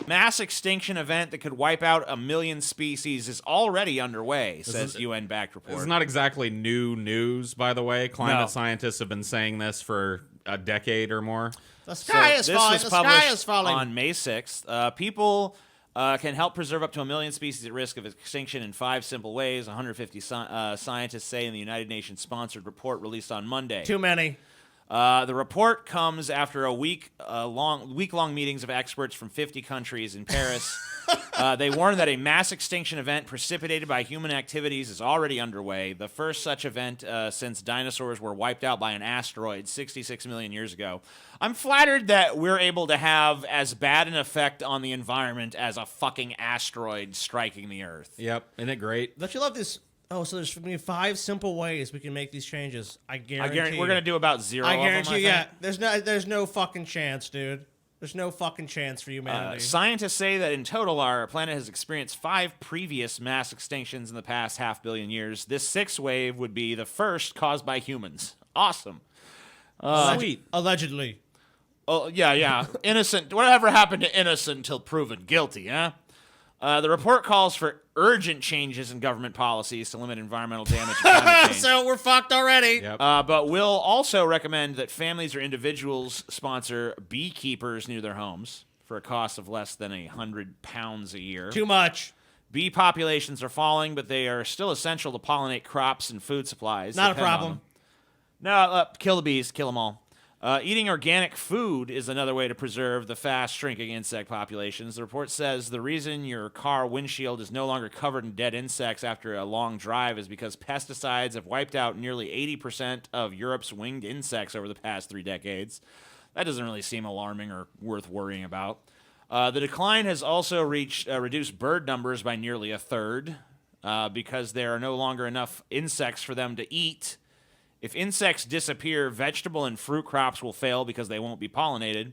Mass extinction event that could wipe out 1 million species is already underway, says UN-backed report. It's not exactly new news, by the way. Climate scientists have been saying this for a decade or more. The sky is falling. The sky is falling. On May 6th. People can help preserve up to 1 million species at risk of extinction in 5 simple ways, 150 scientists say in the United Nations-sponsored report released on Monday. Too many. The report comes after a week-long meetings of experts from 50 countries in Paris. They warn that a mass extinction event precipitated by human activities is already underway. The first such event since dinosaurs were wiped out by an asteroid 66 million years ago. I'm flattered that we're able to have as bad an effect on the environment as a fucking asteroid striking the Earth. Yep, isn't it great? Don't you love this? Oh, so there's going to be 5 simple ways we can make these changes. I guarantee we're going to do about 0 of them, I think. Yeah. There's no fucking chance, dude. There's no fucking chance for humanity. Scientists say that in total, our planet has experienced 5 previous mass extinctions in the past 500 million years. This 6th wave would be the first caused by humans. Awesome. Sweet. Allegedly. Oh, yeah. Innocent. Whatever happened to innocent until proven guilty, huh? The report calls for urgent changes in government policies to limit environmental damage and climate change. So we're fucked already. Yep. But we'll also recommend that families or individuals sponsor beekeepers near their homes for a cost of less than £100 a year. Too much. Bee populations are falling, but they are still essential to pollinate crops and food supplies. Not a problem. No, kill the bees. Kill them all. Eating organic food is another way to preserve the fast-shrinking insect populations. The report says the reason your car windshield is no longer covered in dead insects after a long drive is because pesticides have wiped out nearly 80% of Europe's winged insects over the past 3 decades. That doesn't really seem alarming or worth worrying about. The decline has also reduced bird numbers by nearly 1/3 because there are no longer enough insects for them to eat. If insects disappear, vegetable and fruit crops will fail because they won't be pollinated.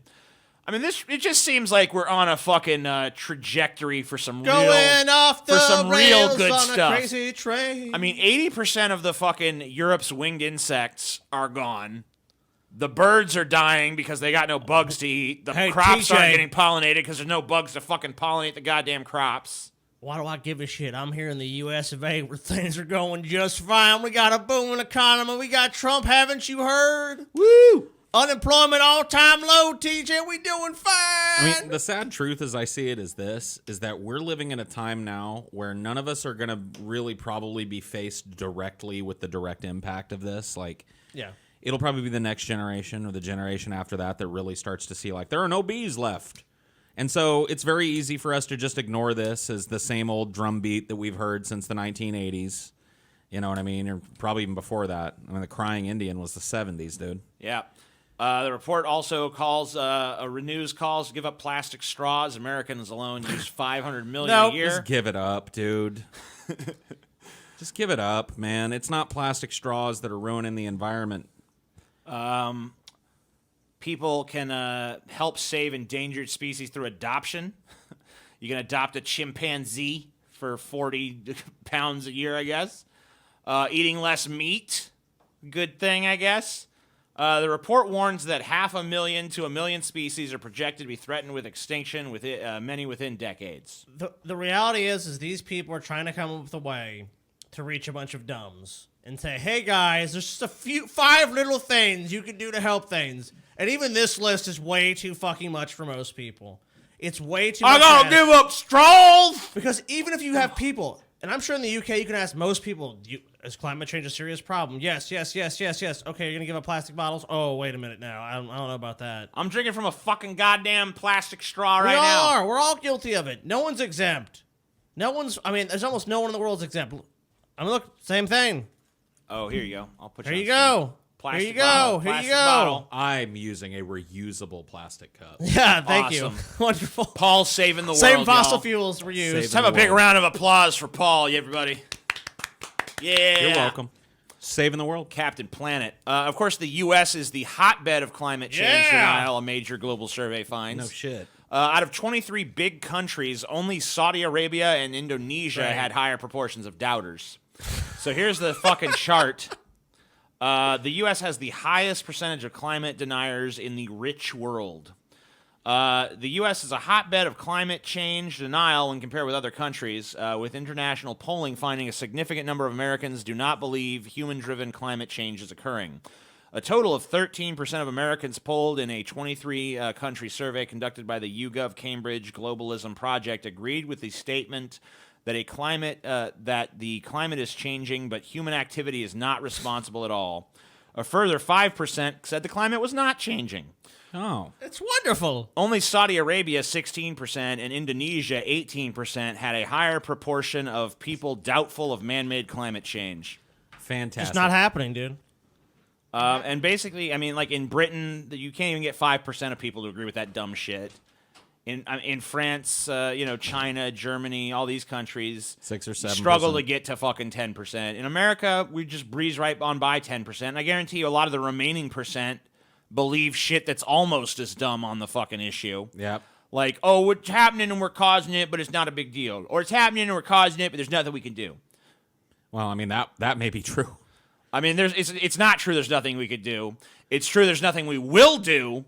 I mean, it just seems like we're on a fucking trajectory for some real good stuff. Crazy train. I mean, 80% of the fucking Europe's winged insects are gone. The birds are dying because they got no bugs to eat. The crops aren't getting pollinated because there's no bugs to fucking pollinate the goddamn crops. Why do I give a shit? I'm here in the U.S. of A. where things are going just fine. We got a booming economy. We got Trump, haven't you heard? Woo! Unemployment all-time low, TJ. We doing fine. I mean, the sad truth as I see it is that we're living in a time now where none of us are going to really probably be faced directly with the direct impact of this. Like, yeah. It'll probably be the next generation or the generation after that really starts to see, like, there are no bees left. And so it's very easy for us to just ignore this as the same old drumbeat that we've heard since the 1980s. You know what I mean? Or probably even before that. I mean, the crying Indian was the 70s, dude. Yeah. The report also renews calls to give up plastic straws. Americans alone use 500 million a year. Just give it up, dude. Just give it up, man. It's not plastic straws that are ruining the environment. People can help save endangered species through adoption. You can adopt a chimpanzee for 40 pounds a year, I guess. Eating less meat, good thing, I guess. The report warns that 500,000 to 1 million species are projected to be threatened with extinction, with many within decades. The reality is these people are trying to come up with a way to reach a bunch of dumbs and say, hey guys, there's just 5 little things you can do to help things. And even this list is way too fucking much for most people. It's way too much. I gotta give up straws! Because even if you have people, and I'm sure in the UK you can ask most people, is climate change a serious problem? Yes. Okay, you're gonna give up plastic bottles? Oh, wait a minute now. I don't know about that. I'm drinking from a fucking goddamn plastic straw right now. We're all guilty of it. No one's exempt. There's almost no one in the world's exempt. I mean, look, same thing. Oh, here you go. I'll put you Here you go. Plastic Here you go. bottle. I'm using a reusable plastic cup. Yeah, thank you. Wonderful. Paul's saving the world, Same fossil y'all. fuels were used. Let's have a big round of applause for Paul, everybody. Yeah. You're welcome. Saving the world. Captain Planet. Of course, the U.S. is the hotbed of climate change denial, a major global survey finds. No shit. Out of 23 big countries, only Saudi Arabia and Indonesia had higher proportions of doubters. So here's the fucking chart. The U.S. has the highest percentage of climate deniers in the rich world. The U.S. is a hotbed of climate change denial when compared with other countries, with international polling finding a significant number of Americans do not believe human-driven climate change is occurring. A total of 13% of Americans polled in a 23-country survey conducted by the YouGov Cambridge Globalism Project agreed with the statement that the climate is changing, but human activity is not responsible at all. A further 5% said the climate was not changing. Oh. It's wonderful. Only Saudi Arabia, 16%, and Indonesia, 18%, had a higher proportion of people doubtful of man-made climate change. Fantastic. It's not happening, dude. And basically, I mean, like in Britain, you can't even get 5% of people to agree with that dumb shit. In France, China, Germany, all these countries 6 or 7% struggle to get to fucking 10%. In America, we just breeze right on by 10%. And I guarantee you a lot of the remaining percent believe shit that's almost as dumb on the fucking issue. Yep. Like, oh, it's happening and we're causing it, but it's not a big deal. Or it's happening and we're causing it, but there's nothing we can do. Well, I mean, that may be true. I mean, it's not true there's nothing we could do. It's true there's nothing we will do,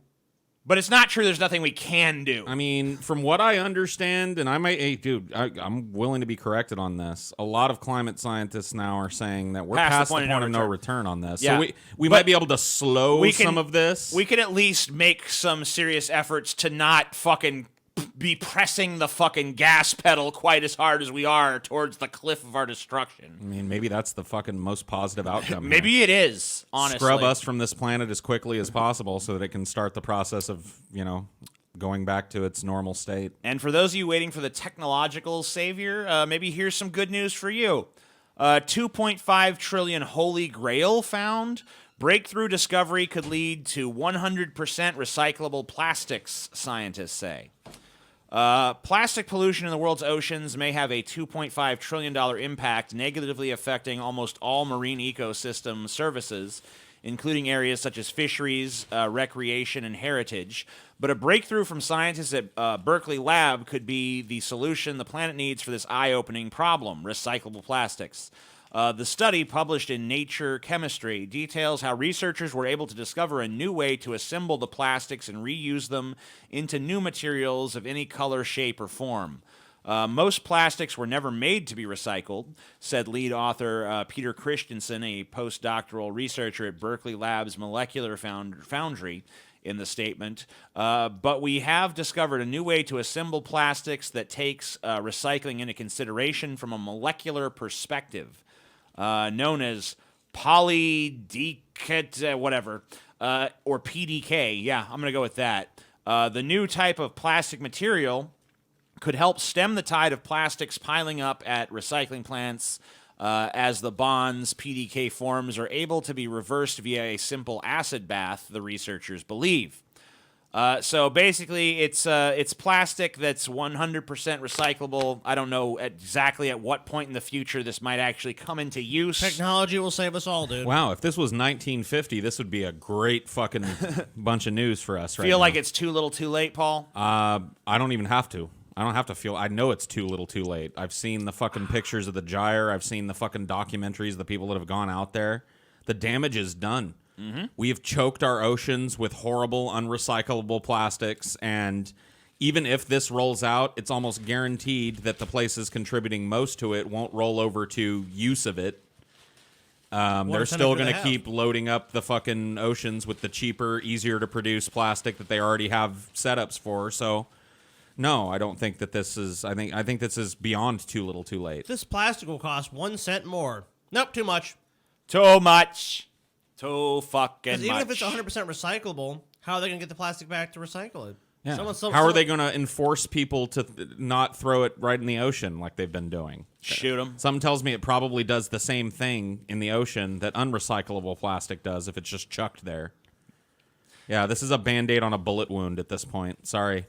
but it's not true there's nothing we can do. I mean, from what I understand, and I'm willing to be corrected on this. A lot of climate scientists now are saying that we're past the point of no return on this. Yeah. So we might be able to slow some of this. We can at least make some serious efforts to not fucking be pressing the fucking gas pedal quite as hard as we are towards the cliff of our destruction. I mean, maybe that's the fucking most positive outcome. Maybe it is, honestly. Scrub us from this planet as quickly as possible so that it can start the process of, going back to its normal state. And for those of you waiting for the technological savior, maybe here's some good news for you. 2.5 trillion holy grail found. Breakthrough discovery could lead to 100% recyclable plastics, scientists say. Plastic pollution in the world's oceans may have a $2.5 trillion impact, negatively affecting almost all marine ecosystem services, including areas such as fisheries, recreation, and heritage. But a breakthrough from scientists at Berkeley Lab could be the solution the planet needs for this eye-opening problem, recyclable plastics. The study, published in Nature Chemistry, details how researchers were able to discover a new way to assemble the plastics and reuse them into new materials of any color, shape, or form. Most plastics were never made to be recycled, said lead author Peter Christensen, a postdoctoral researcher at Berkeley Lab's Molecular Foundry, in the statement. But we have discovered a new way to assemble plastics that takes recycling into consideration from a molecular perspective. Known as polydechet, whatever, or PDK. Yeah, I'm going to go with that. The new type of plastic material could help stem the tide of plastics piling up at recycling plants as the bonds PDK forms are able to be reversed via a simple acid bath, the researchers believe. So basically, it's plastic that's 100% recyclable. I don't know exactly at what point in the future this might actually come into use. Technology will save us all, dude. Wow, if this was 1950, this would be a great fucking bunch of news for us right now. Feel like it's too little too late, Paul? I don't even have to. I don't have to feel. I know it's too little too late. I've seen the fucking pictures of the gyre. I've seen the fucking documentaries of the people that have gone out there. The damage is done. Mm-hmm. We have choked our oceans with horrible, unrecyclable plastics, and even if this rolls out, it's almost guaranteed that the places contributing most to it won't roll over to use of it. They're still going to keep loading up the fucking oceans with the cheaper, easier to produce plastic that they already have setups for. So, no, I don't think that this is. I think this is beyond too little, too late. This plastic will cost 1 cent more. Nope, too much. Too much. Too fucking much. Even if it's 100% recyclable, how are they going to get the plastic back to recycle it? Yeah. How are they going to enforce people to not throw it right in the ocean like they've been doing? Shoot them. Something tells me it probably does the same thing in the ocean that unrecyclable plastic does if it's just chucked there. Yeah, this is a Band-Aid on a bullet wound at this point. Sorry.